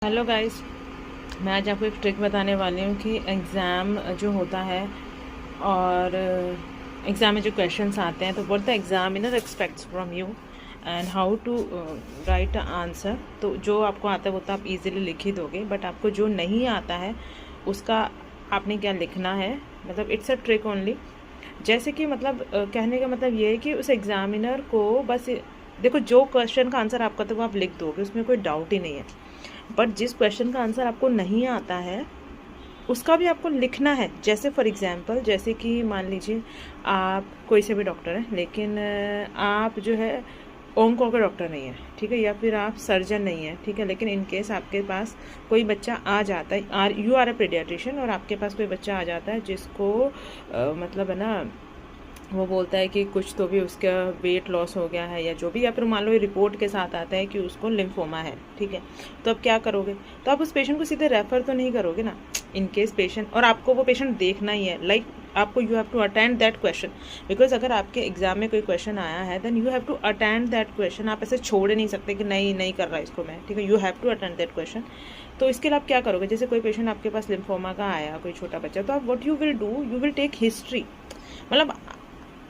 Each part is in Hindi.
हेलो गाइस, मैं आज आपको एक ट्रिक बताने वाली हूँ कि एग्ज़ाम जो होता है और एग्ज़ाम में जो क्वेश्चंस आते हैं तो what the examiner expects from you and how to write answer. तो जो आपको आता है वो तो आप इजीली लिख ही दोगे, बट आपको जो नहीं आता है उसका आपने क्या लिखना है। मतलब इट्स अ ट्रिक ओनली। जैसे कि मतलब कहने का मतलब ये है कि उस एग्ज़ामिनर को बस देखो, जो क्वेश्चन का आंसर आपका तो वो आप लिख दोगे, उसमें कोई डाउट ही नहीं है। बट जिस क्वेश्चन का आंसर आपको नहीं आता है उसका भी आपको लिखना है। जैसे फॉर एग्जांपल, जैसे कि मान लीजिए आप कोई से भी डॉक्टर हैं, लेकिन आप जो है ओंको के डॉक्टर नहीं है, ठीक है, या फिर आप सर्जन नहीं है, ठीक है, लेकिन इन केस आपके पास कोई बच्चा आ जाता है, यू आर अ पीडियाट्रिशियन, और आपके पास कोई बच्चा आ जाता है जिसको मतलब है ना, वो बोलता है कि कुछ तो भी उसका वेट लॉस हो गया है या जो भी, या फिर मान लो रिपोर्ट के साथ आता है कि उसको लिम्फोमा है, ठीक है। तो अब क्या करोगे? तो आप उस पेशेंट को सीधे रेफर तो नहीं करोगे ना, इन केस पेशेंट, और आपको वो पेशेंट देखना ही है, लाइक आपको you have to attend that question, because अगर आपके एग्जाम में कोई क्वेश्चन आया है then you have to attend that question. आप ऐसे छोड़ नहीं सकते कि नहीं नहीं कर रहा इसको मैं, ठीक है, you have to attend that question. तो इसके लिए आप क्या करोगे? जैसे कोई पेशेंट आपके पास लिम्फोमा का आया, कोई छोटा बच्चा, तो आप what you will do, you will take history. मतलब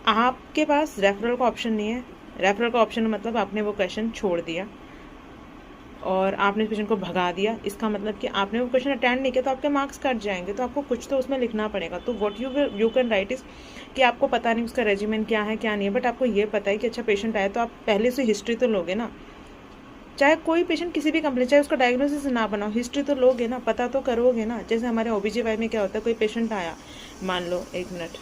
आपके पास रेफरल का ऑप्शन नहीं है। रेफरल का ऑप्शन मतलब आपने वो क्वेश्चन छोड़ दिया और आपने पेशेंट को भगा दिया, इसका मतलब कि आपने वो क्वेश्चन अटेंड नहीं किया, तो आपके मार्क्स कट जाएंगे। तो आपको कुछ तो उसमें लिखना पड़ेगा। तो what you can write is कि आपको पता नहीं उसका रेजिमेंट क्या है क्या नहीं है, बट आपको ये पता है कि अच्छा पेशेंट आया, तो आप पहले से हिस्ट्री तो लोगे ना। चाहे कोई पेशेंट किसी भी कंप्लेन, चाहे उसका डायग्नोसिस ना बनाओ, हिस्ट्री तो लोगे ना, पता तो करोगे ना। जैसे हमारे OBGY में क्या होता है, कोई पेशेंट आया, मान लो, एक मिनट,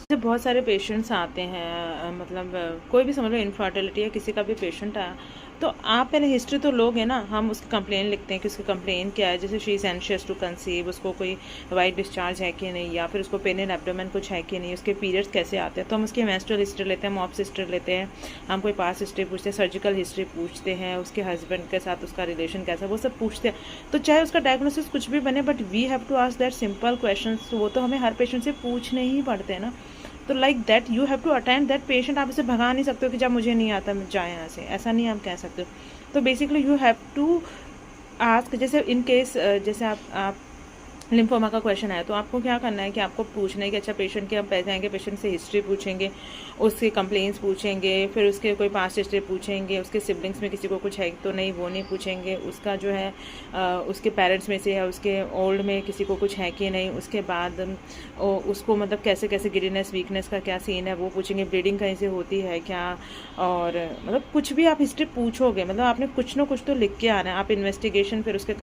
जैसे बहुत सारे पेशेंट्स आते हैं, मतलब कोई भी समझ लो इनफर्टिलिटी है, किसी का भी पेशेंट आया, तो आप पहले हिस्ट्री तो लोगे ना। हम उसकी कंप्लेन लिखते हैं कि उसकी कंप्लेन क्या है, जैसे she is anxious to conceive, उसको कोई वाइट डिस्चार्ज है कि नहीं, या फिर उसको पेन इन एब्डोमेन कुछ है कि नहीं, उसके पीरियड्स कैसे आते हैं, तो हम उसकी मेंस्ट्रुअल हिस्ट्री लेते हैं, मॉप्स हिस्ट्री लेते हैं, हम कोई पास हिस्ट्री पूछते हैं, सर्जिकल हिस्ट्री पूछते हैं, उसके हस्बैंड के साथ उसका रिलेशन कैसा, वो सब पूछते हैं। तो चाहे उसका डायग्नोसिस कुछ भी बने, but we have to ask that simple question. तो वो तो हमें हर पेशेंट से पूछने ही पड़ते हैं ना। तो like that you have to attend that patient. आप इसे भगा नहीं सकते हो कि जब मुझे नहीं आता मैं जाए यहाँ से, ऐसा नहीं हम कह सकते हो। तो basically you have to ask, जैसे इन केस जैसे आप लिम्फोमा का क्वेश्चन आया, तो आपको क्या करना है कि आपको पूछना है कि अच्छा पेशेंट के हम पैसे आएंगे, पेशेंट से हिस्ट्री पूछेंगे, उसके कंप्लेंट्स पूछेंगे, फिर उसके कोई पास्ट हिस्ट्री पूछेंगे, उसके सिबलिंग्स में किसी को कुछ है तो नहीं, वो नहीं पूछेंगे, उसका जो है उसके पेरेंट्स में से है, उसके ओल्ड में किसी को कुछ है कि नहीं, उसके बाद उसको मतलब कैसे कैसे गिरीनेस वीकनेस का क्या सीन है वो पूछेंगे, ब्लीडिंग कहीं से होती है क्या, और मतलब कुछ भी आप हिस्ट्री पूछोगे, मतलब आपने कुछ ना कुछ तो लिख के आना है। आप इन्वेस्टिगेशन फिर उसके